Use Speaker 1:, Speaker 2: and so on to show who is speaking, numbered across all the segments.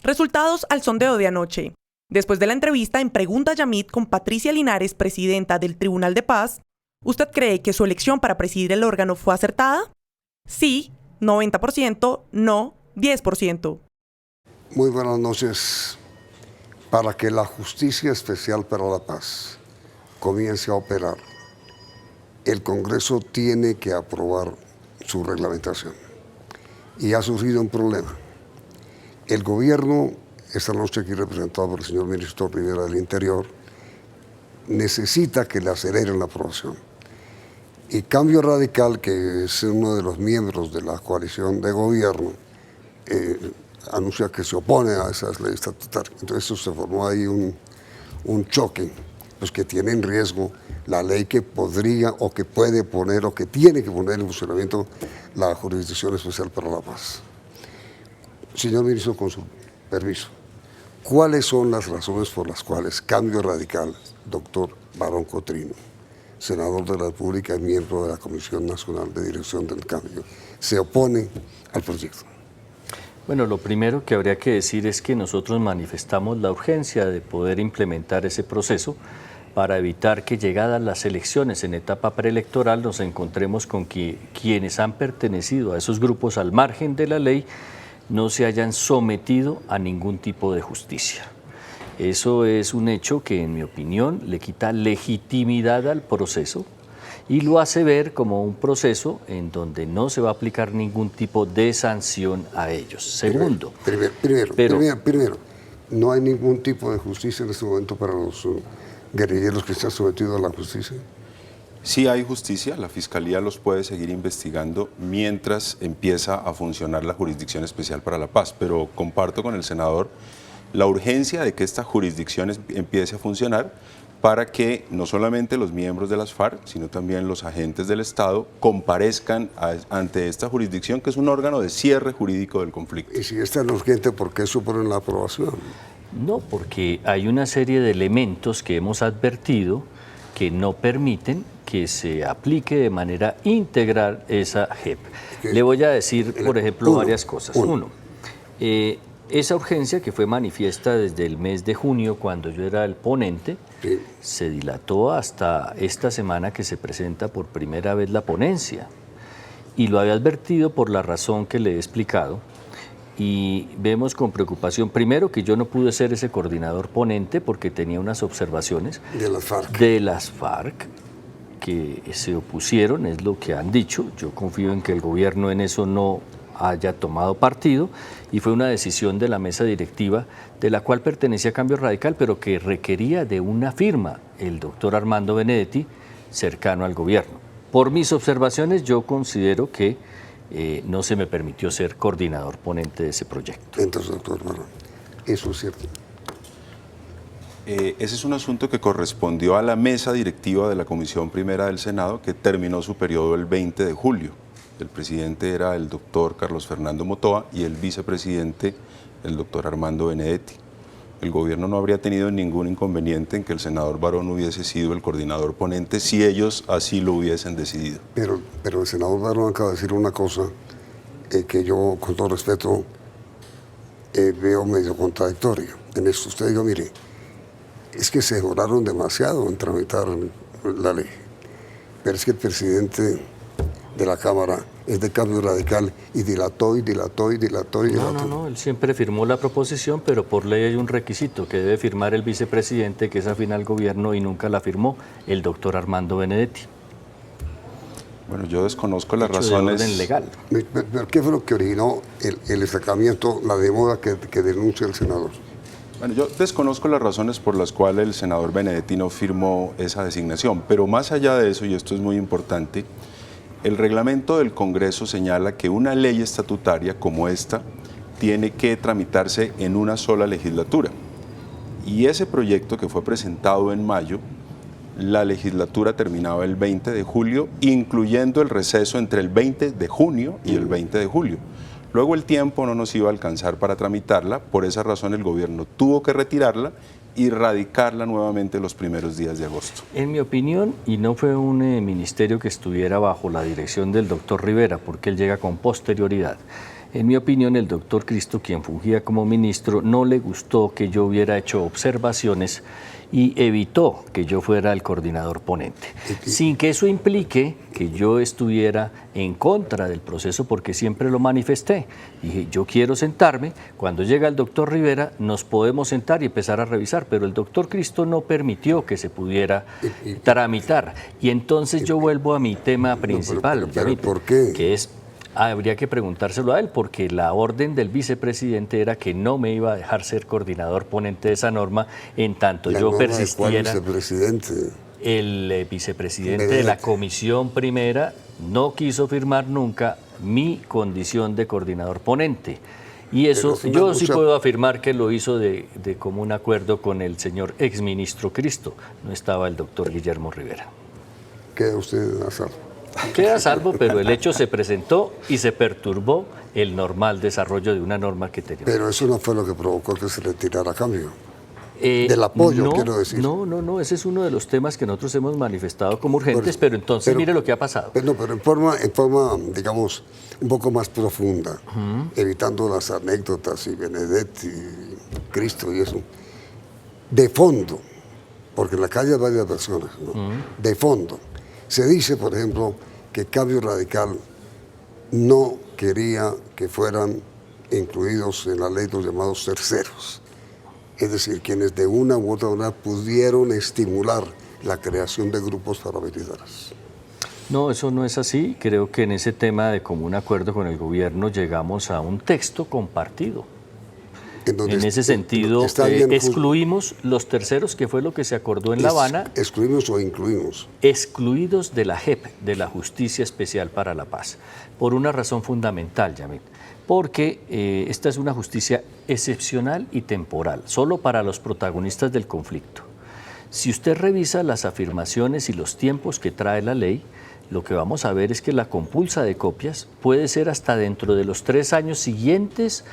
Speaker 1: Resultados al sondeo de anoche. Después de la entrevista en Pregunta Yamit con Patricia Linares, presidenta del Tribunal de Paz, ¿usted cree que su elección para presidir el órgano fue acertada? Sí, 90%, no, 10%.
Speaker 2: Muy buenas noches. Para que la Justicia Especial para la Paz comience a operar, el Congreso tiene que aprobar su reglamentación. Y ha surgido un problema. El gobierno, esta noche aquí representado por el señor ministro Rivera del Interior, necesita que le aceleren la aprobación. Y Cambio Radical, que es uno de los miembros de la coalición de gobierno, anuncia que se opone a esas leyes estatutarias. Entonces eso se formó ahí un choque, pues que tiene en riesgo la ley que podría o que puede poner o que tiene que poner en funcionamiento la Jurisdicción Especial para la Paz. Señor ministro, con su permiso, ¿cuáles son las razones por las cuales Cambio Radical, doctor Barón Cotrino, senador de la República y miembro de la Comisión Nacional de Dirección del Cambio, se opone al proyecto?
Speaker 3: Bueno, lo primero que habría que decir es que nosotros manifestamos la urgencia de poder implementar ese proceso para evitar que llegadas las elecciones en etapa preelectoral nos encontremos con que quienes han pertenecido a esos grupos al margen de la ley no se hayan sometido a ningún tipo de justicia. Eso es un hecho que, en mi opinión, le quita legitimidad al proceso y lo hace ver como un proceso en donde no se va a aplicar ningún tipo de sanción a ellos. Segundo,
Speaker 2: primero, ¿no hay ningún tipo de justicia en este momento para los guerrilleros que están sometidos a la justicia?
Speaker 4: Sí hay justicia, la Fiscalía los puede seguir investigando mientras empieza a funcionar la Jurisdicción Especial para la Paz, pero comparto con el senador la urgencia de que esta jurisdicción empiece a funcionar para que no solamente los miembros de las FARC, sino también los agentes del Estado comparezcan ante esta jurisdicción, que es un órgano de cierre jurídico del conflicto.
Speaker 2: Y si es tan urgente, ¿por qué suponen la aprobación?
Speaker 3: No, porque hay una serie de elementos que hemos advertido que no permiten que se aplique de manera integral esa JEP. Le voy a decir, por ejemplo, varias cosas. Uno, esa urgencia que fue manifiesta desde el mes de junio, cuando yo era el ponente, se dilató hasta esta semana que se presenta por primera vez la ponencia. Y lo había advertido por la razón que le he explicado. Y vemos con preocupación, primero, que yo no pude ser ese coordinador ponente porque tenía unas observaciones de las FARC que se opusieron, es lo que han dicho. Yo confío en que el gobierno en eso no haya tomado partido, y fue una decisión de la mesa directiva de la cual pertenecía Cambio Radical, pero que requería de una firma, el doctor Armando Benedetti, cercano al gobierno. Por mis observaciones, yo considero que no se me permitió ser coordinador ponente de ese proyecto.
Speaker 2: Entonces, doctor Barón, ¿eso es cierto?
Speaker 4: Ese es un asunto que correspondió a la mesa directiva de la Comisión Primera del Senado, que terminó su periodo el 20 de julio. El presidente era el doctor Carlos Fernando Motoa y el vicepresidente el doctor Armando Benedetti. El gobierno no habría tenido ningún inconveniente en que el senador Barón hubiese sido el coordinador ponente si ellos así lo hubiesen decidido.
Speaker 2: Pero el senador Barón acaba de decir una cosa que yo, con todo respeto, veo medio contradictoria. En esto usted dijo, mire, es que se demoraron demasiado en tramitar la ley, pero es que el presidente de la Cámara es de Cambio Radical y dilató.
Speaker 3: No, él siempre firmó la proposición, pero por ley hay un requisito que debe firmar el vicepresidente, que es afín al gobierno, y nunca la firmó el doctor Armando Benedetti.
Speaker 4: Bueno, yo desconozco las razones.
Speaker 3: De orden legal.
Speaker 2: ¿Pero qué fue lo que originó el destacamiento, la demora que denuncia el senador?
Speaker 4: Bueno, yo desconozco las razones por las cuales el senador Benedetti no firmó esa designación, pero más allá de eso, y esto es muy importante, el reglamento del Congreso señala que una ley estatutaria como esta tiene que tramitarse en una sola legislatura. Y ese proyecto, que fue presentado en mayo, la legislatura terminaba el 20 de julio, incluyendo el receso entre el 20 de junio y el 20 de julio. Luego el tiempo no nos iba a alcanzar para tramitarla, por esa razón el gobierno tuvo que retirarla y radicarla nuevamente los primeros días de agosto.
Speaker 3: En mi opinión, y no fue un ministerio que estuviera bajo la dirección del doctor Rivera, porque él llega con posterioridad, En mi opinión, el doctor Cristo, quien fungía como ministro, no le gustó que yo hubiera hecho observaciones y evitó que yo fuera el coordinador ponente, sin que eso implique que yo estuviera en contra del proceso, porque siempre lo manifesté. Dije, yo quiero sentarme, cuando llega el doctor Rivera nos podemos sentar y empezar a revisar, pero el doctor Cristo no permitió que se pudiera tramitar. Y entonces yo vuelvo a mi tema principal,
Speaker 2: pero ¿por qué?
Speaker 3: Que es... habría que preguntárselo a él, porque la orden del vicepresidente era que no me iba a dejar ser coordinador ponente de esa norma en tanto yo persistiera.
Speaker 2: ¿Cuál vicepresidente?
Speaker 3: El vicepresidente de la comisión primera no quiso firmar nunca mi condición de coordinador ponente. Y eso yo sí puedo afirmar que lo hizo de común acuerdo con el señor exministro Cristo. No estaba el doctor Guillermo Rivera.
Speaker 2: Queda usted a salvo.
Speaker 3: Queda a salvo, pero el hecho se presentó y se perturbó el normal desarrollo de una norma que tenía.
Speaker 2: Pero eso no fue lo que provocó que se retirara a cambio. Del apoyo,
Speaker 3: no,
Speaker 2: quiero decir.
Speaker 3: No, ese es uno de los temas que nosotros hemos manifestado como urgentes, pero entonces mire lo que ha pasado.
Speaker 2: Pero en forma, digamos, un poco más profunda, evitando las anécdotas y Benedetti, Cristo y eso. De fondo, porque en la calle hay varias personas, ¿no? De fondo. Se dice, por ejemplo, que Cambio Radical no quería que fueran incluidos en la ley los llamados terceros. Es decir, quienes de una u otra manera pudieron estimular la creación de grupos paramilitares.
Speaker 3: No, eso no es así. Creo que en ese tema de común acuerdo con el gobierno llegamos a un texto compartido. En ese sentido, excluimos los terceros, que fue lo que se acordó en La Habana.
Speaker 2: ¿Excluimos o incluimos?
Speaker 3: Excluidos de la JEP, de la Justicia Especial para la Paz, por una razón fundamental, Yamit, porque esta es una justicia excepcional y temporal, solo para los protagonistas del conflicto. Si usted revisa las afirmaciones y los tiempos que trae la ley, lo que vamos a ver es que la compulsa de copias puede ser hasta dentro de los 3 años siguientes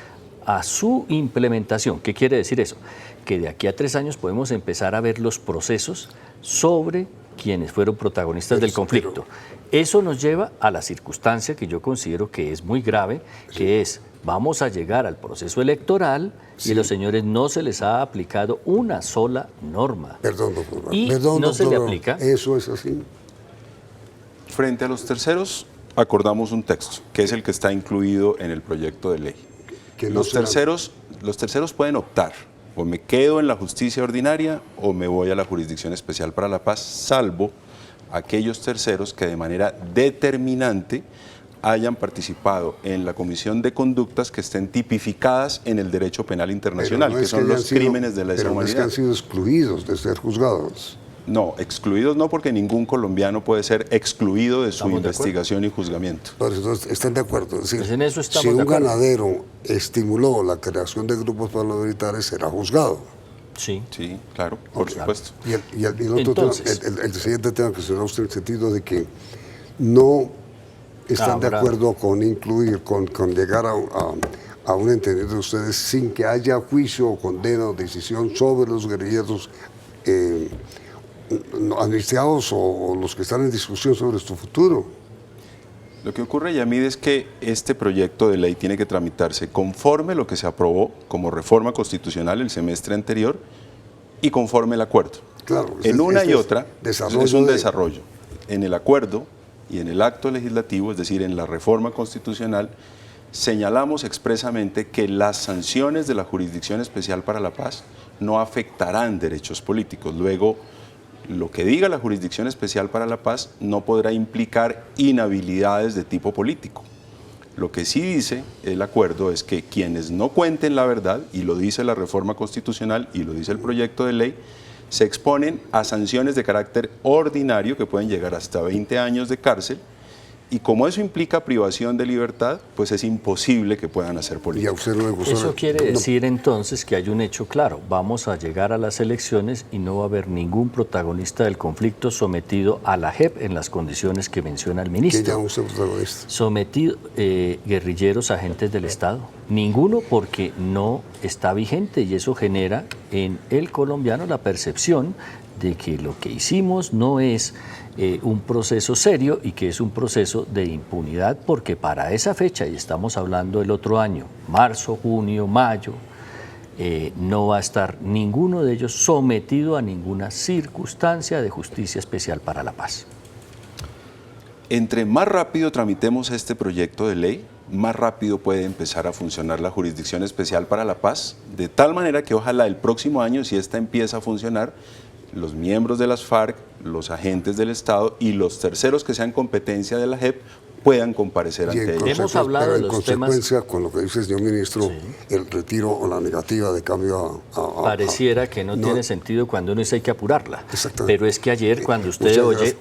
Speaker 3: a su implementación. ¿Qué quiere decir eso? Que de aquí a 3 años podemos empezar a ver los procesos sobre quienes fueron protagonistas del conflicto. Eso nos lleva a la circunstancia que yo considero que es muy grave, que es, vamos a llegar al proceso electoral y a los señores no se les ha aplicado una sola norma.
Speaker 2: Perdón, doctor.
Speaker 3: Y no se le aplica.
Speaker 2: Eso es así.
Speaker 4: Frente a los terceros, acordamos un texto, que es el que está incluido en el proyecto de ley. Los terceros pueden optar, o me quedo en la justicia ordinaria o me voy a la Jurisdicción Especial para la Paz, salvo aquellos terceros que de manera determinante hayan participado en la comisión de conductas que estén tipificadas en el derecho penal internacional, que son los crímenes de lesa humanidad.
Speaker 2: Pero no es que han sido excluidos de ser juzgados.
Speaker 4: No, excluidos no, porque ningún colombiano puede ser excluido de su investigación y juzgamiento.
Speaker 2: Entonces, ¿están de acuerdo? Es decir,
Speaker 3: pues en eso estamos
Speaker 2: si un
Speaker 3: de acuerdo.
Speaker 2: ganadero estimuló la creación de grupos paramilitares, será juzgado.
Speaker 3: Sí.
Speaker 4: Sí, claro, por supuesto.
Speaker 2: Y el otro tema, el siguiente tema que será usted en el sentido de que no están de acuerdo con incluir, con llegar a un entendimiento de ustedes sin que haya juicio o condena o decisión sobre los guerrilleros amnistiados o los que están en discusión sobre su futuro.
Speaker 4: Lo que ocurre, Yamid, es que este proyecto de ley tiene que tramitarse conforme lo que se aprobó como reforma constitucional el semestre anterior y conforme el acuerdo.
Speaker 2: Claro,
Speaker 4: en una y otra es un desarrollo. En el acuerdo y en el acto legislativo, es decir, en la reforma constitucional, señalamos expresamente que las sanciones de la Jurisdicción Especial para la Paz no afectarán derechos políticos. Luego, lo que diga la Jurisdicción Especial para la Paz no podrá implicar inhabilidades de tipo político. Lo que sí dice el acuerdo es que quienes no cuenten la verdad, y lo dice la reforma constitucional y lo dice el proyecto de ley, se exponen a sanciones de carácter ordinario que pueden llegar hasta 20 años de cárcel, y como eso implica privación de libertad, pues es imposible que puedan hacer política.
Speaker 2: ¿Y a usted no le gustó?
Speaker 3: Eso quiere decir entonces que hay un hecho claro. Vamos a llegar a las elecciones y no va a haber ningún protagonista del conflicto sometido a la JEP en las condiciones que menciona el ministro.
Speaker 2: ¿Quién llama usted protagonista?
Speaker 3: Sometido, guerrilleros, agentes del Estado. Ninguno, porque no está vigente, y eso genera en el colombiano la percepción de que lo que hicimos no es un proceso serio y que es un proceso de impunidad, porque para esa fecha, y estamos hablando del otro año, marzo, junio, mayo, no va a estar ninguno de ellos sometido a ninguna circunstancia de justicia especial para la paz.
Speaker 4: Entre más rápido tramitemos este proyecto de ley, más rápido puede empezar a funcionar la Jurisdicción Especial para la Paz, de tal manera que ojalá el próximo año, si esta empieza a funcionar, los miembros de las FARC, los agentes del Estado y los terceros que sean competencia de la JEP puedan comparecer ante ella.
Speaker 3: Hemos hablado de los temas.
Speaker 2: En consecuencia, con lo que dice el señor ministro, sí, el retiro o la negativa de cambio
Speaker 3: pareciera que no tiene sentido cuando uno dice hay que apurarla. Pero es que ayer cuando usted oye,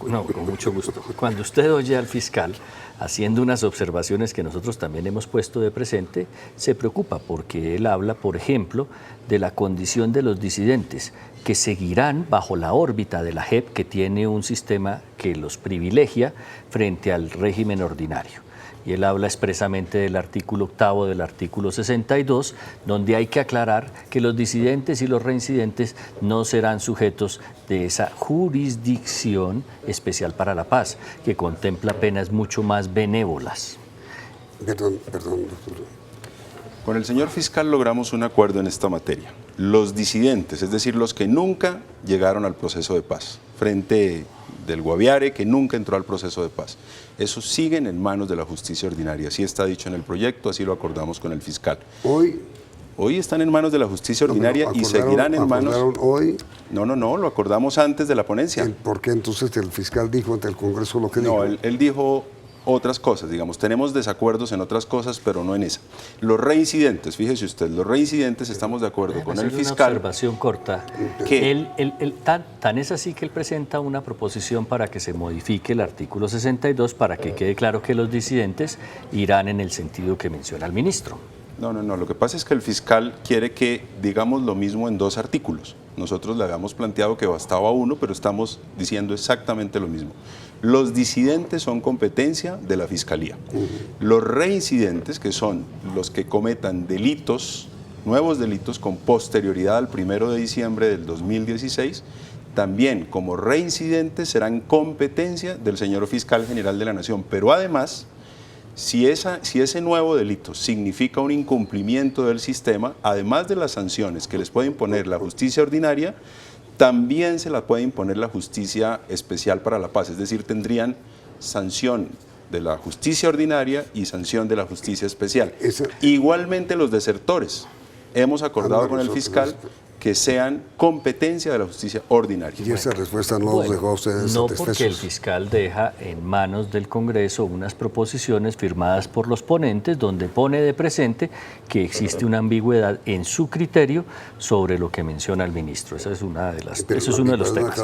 Speaker 3: no, con mucho gusto, cuando usted oye al fiscal haciendo unas observaciones que nosotros también hemos puesto de presente, se preocupa porque él habla, por ejemplo, de la condición de los disidentes, que seguirán bajo la órbita de la JEP, que tiene un sistema que los privilegia frente al régimen ordinario. Y él habla expresamente del artículo 8 del artículo 62, donde hay que aclarar que los disidentes y los reincidentes no serán sujetos de esa jurisdicción especial para la paz, que contempla penas mucho más benévolas.
Speaker 2: Perdón, doctor.
Speaker 4: Con el señor fiscal logramos un acuerdo en esta materia. Los disidentes, es decir, los que nunca llegaron al proceso de paz, Frente del Guaviare, que nunca entró al proceso de paz, esos siguen en manos de la justicia ordinaria. Así está dicho en el proyecto, así lo acordamos con el fiscal. Hoy están en manos de la justicia ordinaria y seguirán en manos...
Speaker 2: hoy?
Speaker 4: No, lo acordamos antes de la ponencia.
Speaker 2: ¿Por qué entonces el fiscal dijo ante el Congreso lo que dijo?
Speaker 4: No, él dijo otras cosas, digamos, tenemos desacuerdos en otras cosas, pero no en esa. Los reincidentes, fíjese usted, los reincidentes estamos de acuerdo con el fiscal.
Speaker 3: Una observación corta. Tan es así que él presenta una proposición para que se modifique el artículo 62 para que quede claro que los disidentes irán en el sentido que menciona el ministro.
Speaker 4: No, lo que pasa es que el fiscal quiere que digamos lo mismo en 2 artículos. Nosotros le habíamos planteado que bastaba uno, pero estamos diciendo exactamente lo mismo. Los disidentes son competencia de la Fiscalía. Los reincidentes, que son los que cometan delitos, nuevos delitos con posterioridad al 1 de diciembre del 2016, también como reincidentes serán competencia del señor Fiscal General de la Nación. Pero además, si ese nuevo delito significa un incumplimiento del sistema, además de las sanciones que les puede imponer la justicia ordinaria, también se la puede imponer la justicia especial para la paz, es decir, tendrían sanción de la justicia ordinaria y sanción de la justicia especial. Igualmente los desertores, hemos acordado con el fiscal que sean competencia de la justicia ordinaria.
Speaker 2: Y esa respuesta no los dejó a ustedes satisfechos.
Speaker 3: No, porque el fiscal deja en manos del Congreso unas proposiciones firmadas por los ponentes donde pone de presente que existe una ambigüedad en su criterio sobre lo que menciona el ministro. Esa es una de las, eso es uno de los temas.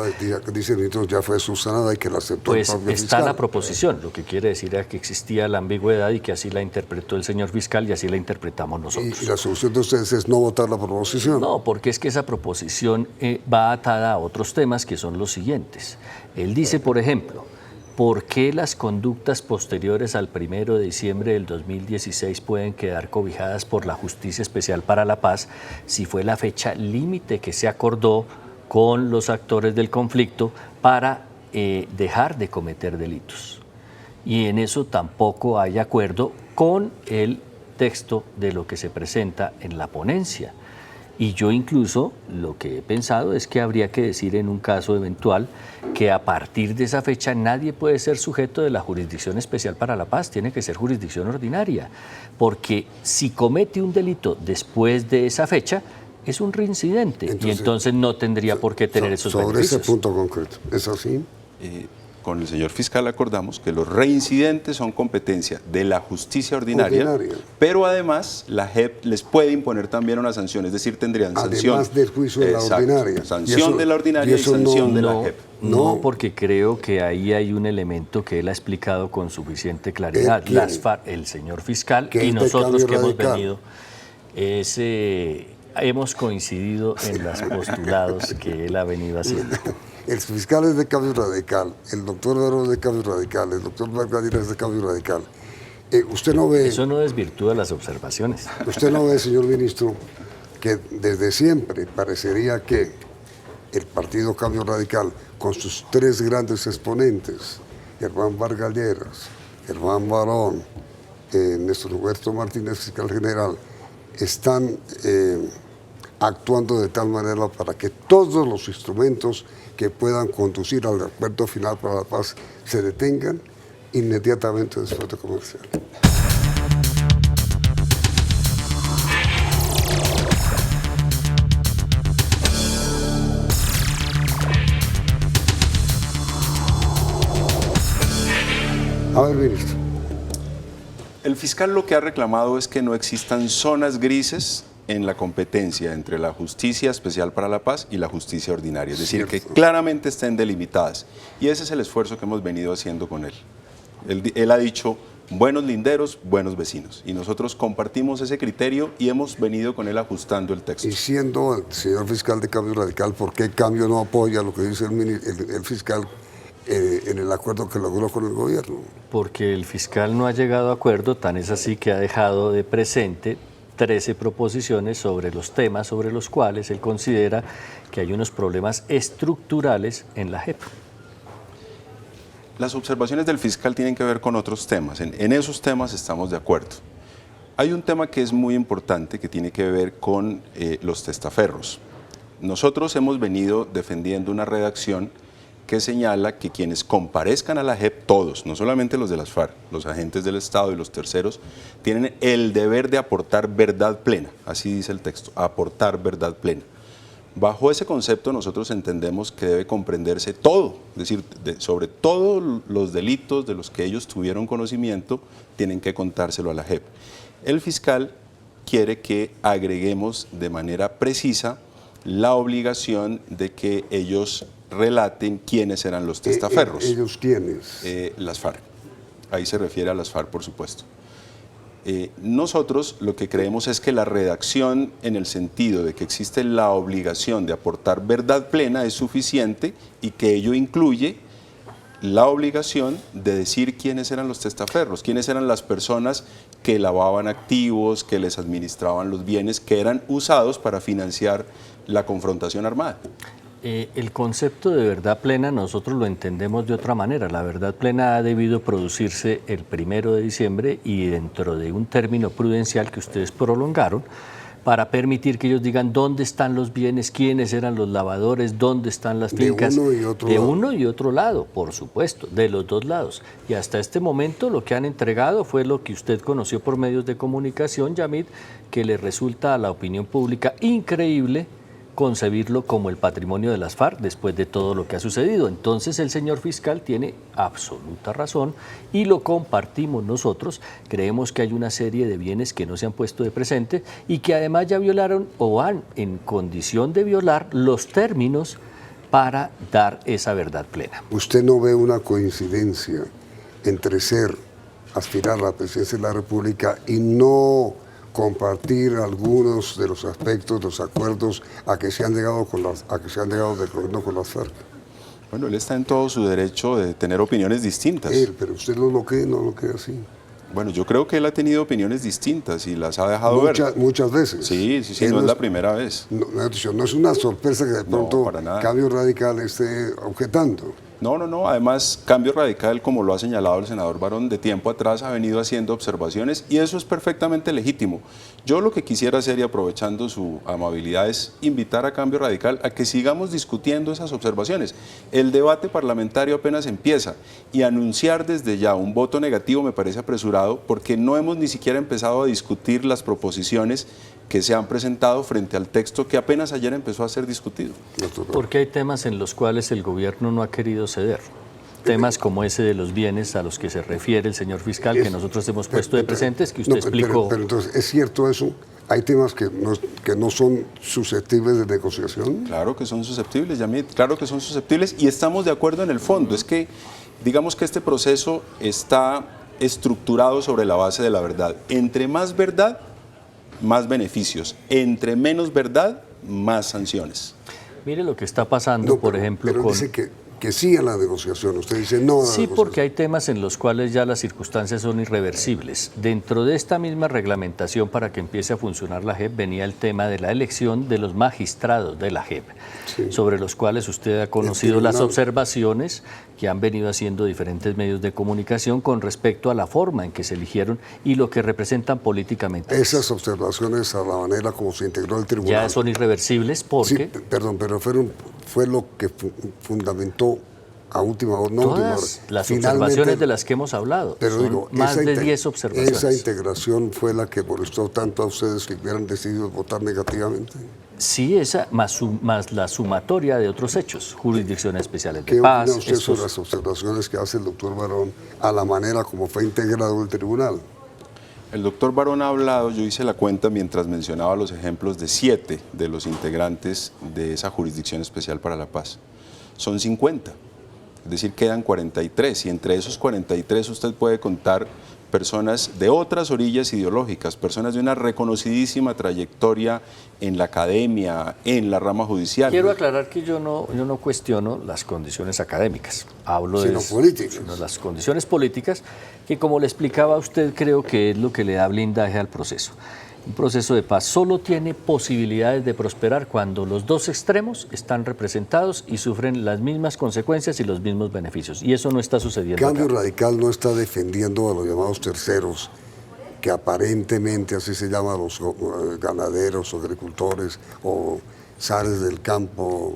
Speaker 2: Dice el ministro ya fue subsanada y que la aceptó
Speaker 3: pues
Speaker 2: el propio
Speaker 3: está
Speaker 2: fiscal.
Speaker 3: La proposición, lo que quiere decir es que existía la ambigüedad y que así la interpretó el señor fiscal y así la interpretamos nosotros.
Speaker 2: ¿Y la solución de ustedes es no votar la proposición?
Speaker 3: No, porque es que esa proposición va atada a otros temas que son los siguientes. Él dice, por ejemplo, ¿por qué las conductas posteriores al 1 de diciembre del 2016 pueden quedar cobijadas por la Justicia Especial para la Paz si fue la fecha límite que se acordó con los actores del conflicto para dejar de cometer delitos? Y en eso tampoco hay acuerdo con el texto de lo que se presenta en la ponencia. Y yo incluso lo que he pensado es que habría que decir en un caso eventual que a partir de esa fecha nadie puede ser sujeto de la Jurisdicción Especial para la Paz, tiene que ser jurisdicción ordinaria, porque si comete un delito después de esa fecha es un reincidente y entonces no tendría por qué tener esos beneficios.
Speaker 2: Sobre ese punto concreto, ¿es así?
Speaker 4: Con el señor fiscal acordamos que los reincidentes son competencia de la justicia ordinaria, pero además la JEP les puede imponer también una sanción, es decir, tendrían sanción.
Speaker 2: Además del juicio de la ordinaria.
Speaker 4: Sanción de la ordinaria y sanción de la JEP.
Speaker 3: No, porque creo que ahí hay un elemento que él ha explicado con suficiente claridad. El señor fiscal y nosotros que hemos venido, hemos coincidido en los postulados que él ha venido haciendo.
Speaker 2: El fiscal es de Cambio Radical, el doctor Vero es de Cambio Radical, el doctor Magdalena es de Cambio Radical. Usted no ve...
Speaker 3: Eso no desvirtúa las observaciones.
Speaker 2: Usted no ve, señor ministro, que desde siempre parecería que el Partido Cambio Radical, con sus tres grandes exponentes, Germán Vargas Lleras, Germán Barón, Néstor Roberto Martínez, fiscal general, están actuando de tal manera para que todos los instrumentos que puedan conducir al acuerdo final para la paz se detengan inmediatamente después de comercial. A ver, ministro.
Speaker 4: El fiscal lo que ha reclamado es que no existan zonas grises en la competencia entre la Justicia Especial para la Paz y la Justicia Ordinaria, es decir, que claramente estén delimitadas. Y ese es el esfuerzo que hemos venido haciendo con él. Él ha dicho, buenos linderos, buenos vecinos. Y nosotros compartimos ese criterio y hemos venido con él ajustando el texto.
Speaker 2: Y siendo el señor fiscal de Cambio Radical, ¿por qué Cambio no apoya lo que dice el fiscal en el acuerdo que logró con el gobierno?
Speaker 3: Porque el fiscal no ha llegado a acuerdo, tan es así que ha dejado de presente 13 proposiciones sobre los temas sobre los cuales él considera que hay unos problemas estructurales en la JEP.
Speaker 4: Las observaciones del fiscal tienen que ver con otros temas. En esos temas estamos de acuerdo. Hay un tema que es muy importante que tiene que ver con los testaferros. Nosotros hemos venido defendiendo una redacción que señala que quienes comparezcan a la JEP, todos, no solamente los de las FARC, los agentes del Estado y los terceros, tienen el deber de aportar verdad plena, así dice el texto, aportar verdad plena. Bajo ese concepto nosotros entendemos que debe comprenderse todo, es decir, sobre todos los delitos de los que ellos tuvieron conocimiento, tienen que contárselo a la JEP. El fiscal quiere que agreguemos de manera precisa la obligación de que ellos relaten quiénes eran los testaferros.
Speaker 2: ¿Ellos quiénes?
Speaker 4: Las FARC. Ahí se refiere a las FARC, por supuesto. Nosotros lo que creemos es que la redacción en el sentido de que existe la obligación de aportar verdad plena es suficiente y que ello incluye la obligación de decir quiénes eran los testaferros, quiénes eran las personas que lavaban activos, que les administraban los bienes, que eran usados para financiar la confrontación armada.
Speaker 3: El concepto de verdad plena nosotros lo entendemos de otra manera. La verdad plena ha debido producirse el 1 de diciembre y dentro de un término prudencial que ustedes prolongaron para permitir que ellos digan dónde están los bienes, quiénes eran los lavadores, dónde están las fincas.
Speaker 2: De uno y otro
Speaker 3: lado, por supuesto, de los dos lados. Y hasta este momento lo que han entregado fue lo que usted conoció por medios de comunicación, Yamid, que le resulta a la opinión pública increíble concebirlo como el patrimonio de las FARC después de todo lo que ha sucedido. Entonces el señor fiscal tiene absoluta razón y lo compartimos nosotros. Creemos que hay una serie de bienes que no se han puesto de presente y que además ya violaron o van en condición de violar los términos para dar esa verdad plena.
Speaker 2: ¿Usted no ve una coincidencia entre aspirar a la presidencia de la República y no compartir algunos de los aspectos, los acuerdos a que se han llegado del gobierno con las FARC?
Speaker 4: Bueno, él está en todo su derecho de tener opiniones distintas.
Speaker 2: Pero usted no lo cree así.
Speaker 4: Bueno, yo creo que él ha tenido opiniones distintas y las ha dejado ver.
Speaker 2: Muchas veces.
Speaker 4: Sí, no es la primera vez.
Speaker 2: No es una sorpresa que de pronto Cambio Radical esté objetando.
Speaker 4: No. Además, Cambio Radical, como lo ha señalado el senador Barón, de tiempo atrás ha venido haciendo observaciones y eso es perfectamente legítimo. Yo lo que quisiera hacer, y aprovechando su amabilidad, es invitar a Cambio Radical a que sigamos discutiendo esas observaciones. El debate parlamentario apenas empieza y anunciar desde ya un voto negativo me parece apresurado porque no hemos ni siquiera empezado a discutir las proposiciones que se han presentado frente al texto que apenas ayer empezó a ser discutido.
Speaker 3: Porque hay temas en los cuales el gobierno no ha querido ceder. Temas como ese de los bienes a los que se refiere el señor fiscal, que nosotros hemos puesto de presentes, que usted explicó.
Speaker 2: Pero entonces, ¿es cierto eso? ¿Hay temas que no son susceptibles de negociación?
Speaker 4: Claro que son susceptibles, Yamid, claro que son susceptibles y estamos de acuerdo en el fondo. Es que, digamos que este proceso está estructurado sobre la base de la verdad. Entre más verdad, más beneficios. Entre menos verdad, más sanciones.
Speaker 3: Mire lo que está pasando, por ejemplo,
Speaker 2: pero
Speaker 3: con...
Speaker 2: dice que que sí a la negociación. Usted dice no a la
Speaker 3: Sí,
Speaker 2: negociación.
Speaker 3: porque hay temas en los cuales ya las circunstancias son irreversibles. Dentro de esta misma reglamentación para que empiece a funcionar la JEP venía el tema de la elección de los magistrados de la JEP, sobre los cuales usted ha conocido las observaciones que han venido haciendo diferentes medios de comunicación con respecto a la forma en que se eligieron y lo que representan políticamente.
Speaker 2: Esas observaciones a la manera como se integró el tribunal.
Speaker 3: Ya son irreversibles porque...
Speaker 2: Sí, perdón, pero fue lo que fundamentó a última hora, no última hora.
Speaker 3: Todas las
Speaker 2: Finalmente,
Speaker 3: observaciones de las que hemos hablado,
Speaker 2: pero
Speaker 3: son
Speaker 2: digo,
Speaker 3: más de 10 observaciones.
Speaker 2: Esa integración fue la que molestó tanto a ustedes que hubieran decidido votar negativamente.
Speaker 3: Sí, esa más la sumatoria de otros hechos, jurisdicciones especiales de
Speaker 2: ¿Qué
Speaker 3: paz.
Speaker 2: opina usted sobre las observaciones que hace el doctor Barón a la manera como fue integrado el tribunal?
Speaker 4: El doctor Barón ha hablado, yo hice la cuenta mientras mencionaba los ejemplos de 7 de los integrantes de esa Jurisdicción Especial para la Paz. Son 50, es decir, quedan 43, y entre esos 43 usted puede contar personas de otras orillas ideológicas, personas de una reconocidísima trayectoria en la academia, en la rama judicial.
Speaker 3: Quiero aclarar que yo no cuestiono las condiciones académicas, hablo
Speaker 2: Sino
Speaker 3: de
Speaker 2: políticas.
Speaker 3: sino las condiciones políticas, que como le explicaba a usted, creo que es lo que le da blindaje al proceso. Un proceso de paz solo tiene posibilidades de prosperar cuando los dos extremos están representados y sufren las mismas consecuencias y los mismos beneficios. Y eso no está sucediendo
Speaker 2: Cambio
Speaker 3: acá.
Speaker 2: Radical no está defendiendo a los llamados terceros, que aparentemente así se llaman los ganaderos o agricultores o zares del campo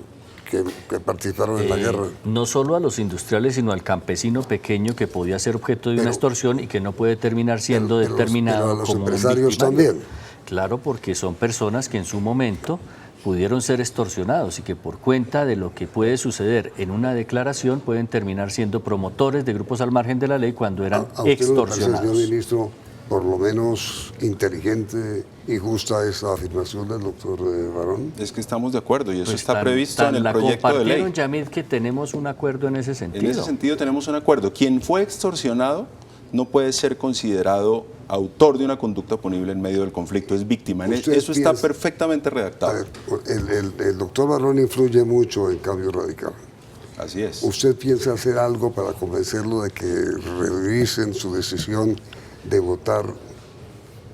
Speaker 2: que participaron en la guerra.
Speaker 3: No solo a los industriales, sino al campesino pequeño que podía ser objeto de una extorsión y que no puede terminar siendo determinado
Speaker 2: pero a los
Speaker 3: como un
Speaker 2: empresarios
Speaker 3: victimario.
Speaker 2: también.
Speaker 3: Claro, porque son personas que en su momento pudieron ser extorsionados y que por cuenta de lo que puede suceder en una declaración pueden terminar siendo promotores de grupos al margen de la ley cuando eran
Speaker 2: ¿A usted no le parece,
Speaker 3: extorsionados.
Speaker 2: señor ministro, por lo menos inteligente y justa esa afirmación del doctor Barón?
Speaker 4: Es que estamos de acuerdo y eso
Speaker 3: Pues
Speaker 4: está previsto en el proyecto de ley.
Speaker 3: compartieron, Yamid, que tenemos un acuerdo en ese sentido.
Speaker 4: En ese sentido tenemos un acuerdo. Quien fue extorsionado no puede ser considerado autor de una conducta punible en medio del conflicto, es víctima. Eso está perfectamente redactado.
Speaker 2: A ver, el doctor Barón influye mucho en Cambio Radical.
Speaker 4: Así es.
Speaker 2: ¿Usted piensa hacer algo para convencerlo de que revisen su decisión de votar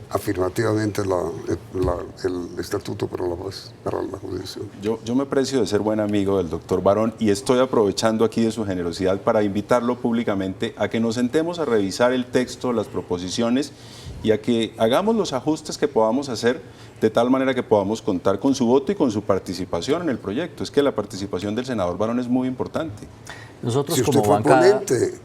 Speaker 2: afirmativamente el Estatuto para la Paz, para la jurisdicción?
Speaker 4: Yo me precio de ser buen amigo del doctor Barón y estoy aprovechando aquí de su generosidad para invitarlo públicamente a que nos sentemos a revisar el texto, las proposiciones y a que hagamos los ajustes que podamos hacer de tal manera que podamos contar con su voto y con su participación en el proyecto. Es que la participación del senador Barón es muy importante.
Speaker 3: Nosotros
Speaker 2: Si
Speaker 3: como
Speaker 2: usted fue
Speaker 3: bancada...
Speaker 2: ponente.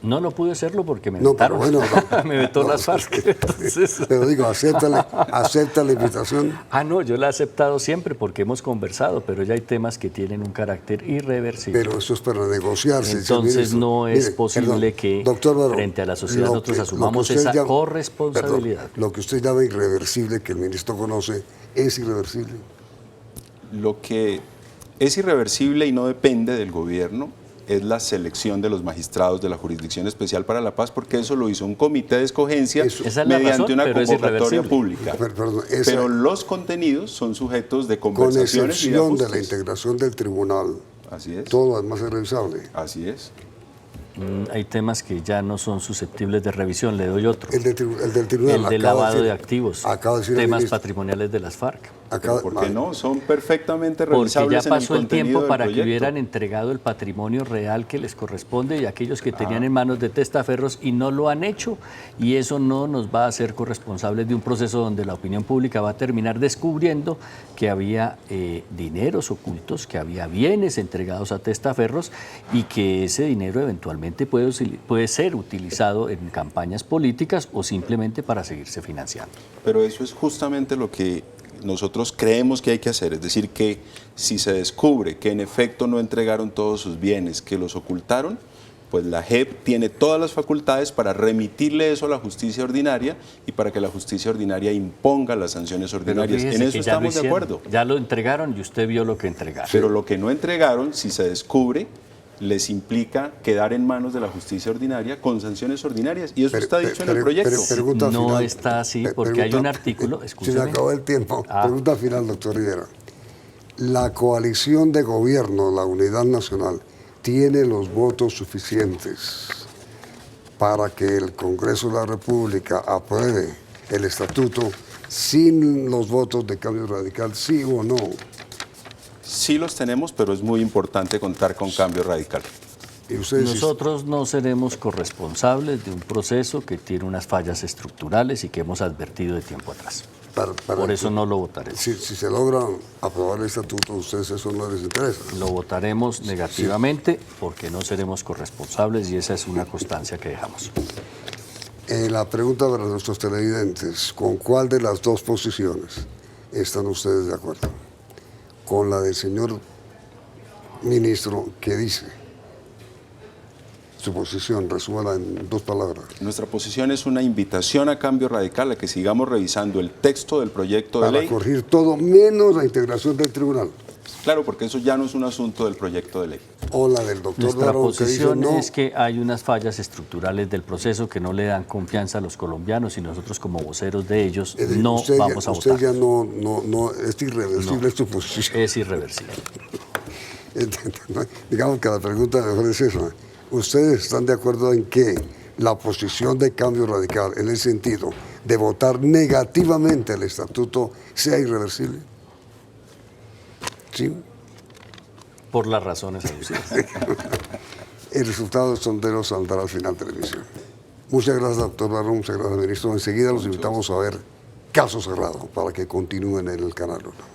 Speaker 3: No lo pude hacerlo porque me
Speaker 2: No,
Speaker 3: vetaron.
Speaker 2: pero bueno,
Speaker 3: me vetó las FARC. Entonces...
Speaker 2: Pero digo, acepta la invitación.
Speaker 3: No, yo la he aceptado siempre porque hemos conversado, pero ya hay temas que tienen un carácter irreversible.
Speaker 2: Pero eso es para negociarse.
Speaker 3: Entonces no es posible que
Speaker 2: doctor Barón,
Speaker 3: frente a la sociedad nosotros asumamos
Speaker 2: lo que usted
Speaker 3: esa
Speaker 2: llama,
Speaker 3: corresponsabilidad.
Speaker 2: Perdón, lo que usted llama irreversible, que el ministro conoce, es irreversible.
Speaker 4: Lo que es irreversible y no depende del gobierno es la selección de los magistrados de la Jurisdicción Especial para la Paz, porque eso lo hizo un comité de escogencia
Speaker 2: Esa
Speaker 3: es la
Speaker 4: mediante
Speaker 3: razón,
Speaker 4: una
Speaker 3: pero es
Speaker 4: convocatoria
Speaker 3: irreversible.
Speaker 4: pública. Pero los contenidos son sujetos de
Speaker 2: Con
Speaker 4: conversaciones y de
Speaker 2: excepción de la
Speaker 4: ajustes.
Speaker 2: integración del tribunal,
Speaker 4: Así es.
Speaker 2: todo lo demás es revisable.
Speaker 4: Así es.
Speaker 3: Hay temas que ya no son susceptibles de revisión, le doy otro.
Speaker 2: El del tribunal.
Speaker 3: El de
Speaker 2: acaba
Speaker 3: lavado
Speaker 2: decir-
Speaker 3: de activos,
Speaker 2: acaba de decir el
Speaker 3: temas
Speaker 2: ministro.
Speaker 3: patrimoniales de las FARC.
Speaker 2: Acaba-
Speaker 4: ¿Por qué no? Son perfectamente
Speaker 3: Porque
Speaker 4: revisables
Speaker 3: ya
Speaker 4: en el
Speaker 3: pasó el
Speaker 4: contenido
Speaker 3: tiempo
Speaker 4: del
Speaker 3: para que
Speaker 4: proyecto.
Speaker 3: hubieran entregado el patrimonio real que les corresponde y aquellos que tenían en manos de testaferros y no lo han hecho, y eso no nos va a hacer corresponsables de un proceso donde la opinión pública va a terminar descubriendo que había dineros ocultos, que había bienes entregados a testaferros y que ese dinero eventualmente puede ser utilizado en campañas políticas o simplemente para seguirse financiando.
Speaker 4: Pero eso es justamente lo que nosotros creemos que hay que hacer, es decir, que si se descubre que en efecto no entregaron todos sus bienes, que los ocultaron, pues la JEP tiene todas las facultades para remitirle eso a la justicia ordinaria y para que la justicia ordinaria imponga las sanciones ordinarias. En
Speaker 3: Fíjese
Speaker 4: eso
Speaker 3: que ya lo
Speaker 4: estamos de
Speaker 3: hicieron.
Speaker 4: acuerdo.
Speaker 3: Ya lo entregaron y usted vio lo que entregaron.
Speaker 4: Pero lo que no entregaron, si se descubre, les implica quedar en manos de la justicia ordinaria con sanciones ordinarias. Y eso está dicho en el proyecto.
Speaker 2: Pregunta
Speaker 3: No
Speaker 2: final.
Speaker 3: está así, porque hay un artículo,
Speaker 2: Se me
Speaker 3: escúcheme.
Speaker 2: acabó el tiempo. Pregunta final, doctor Rivera. La coalición de gobierno, la Unidad Nacional, tiene los votos suficientes para que el Congreso de la República apruebe el estatuto sin los votos de Cambio Radical, sí o no?
Speaker 4: Sí los tenemos, pero es muy importante contar con Cambio Radical.
Speaker 2: ¿Y ustedes
Speaker 3: Nosotros no seremos corresponsables de un proceso que tiene unas fallas estructurales y que hemos advertido de tiempo atrás. Por eso no lo votaremos.
Speaker 2: Si se logra aprobar el estatuto, ¿a ustedes eso no les interesa?
Speaker 3: Lo votaremos negativamente porque no seremos corresponsables y esa es una constancia que dejamos.
Speaker 2: La pregunta para nuestros televidentes, ¿con cuál de las dos posiciones están ustedes de acuerdo? ¿Con la del señor ministro que dice? Su posición, resúmala en 2 palabras.
Speaker 4: Nuestra posición es una invitación a Cambio Radical, a que sigamos revisando el texto del proyecto de ley.
Speaker 2: Para corregir todo menos la integración del tribunal.
Speaker 4: Claro, porque eso ya no es un asunto del proyecto de ley.
Speaker 2: O la del doctor
Speaker 3: Nuestra
Speaker 2: Darón, que dice
Speaker 3: posición
Speaker 2: no.
Speaker 3: es que hay unas fallas estructurales del proceso que no le dan confianza a los colombianos y nosotros como voceros de ellos no vamos a votar.
Speaker 2: Usted ya no, es irreversible su posición.
Speaker 3: Es irreversible.
Speaker 2: Digamos que la pregunta mejor es esa. ¿Ustedes están de acuerdo en que la posición de Cambio Radical, en el sentido de votar negativamente el estatuto, sea irreversible? ¿Sí?
Speaker 3: Por las razones aludidas.
Speaker 2: El resultado del sondeo saldrá al final de la emisión. Muchas gracias, doctor Barón, muchas gracias, ministro. Enseguida los invitamos a ver Caso Cerrado para que continúen en el canal 1.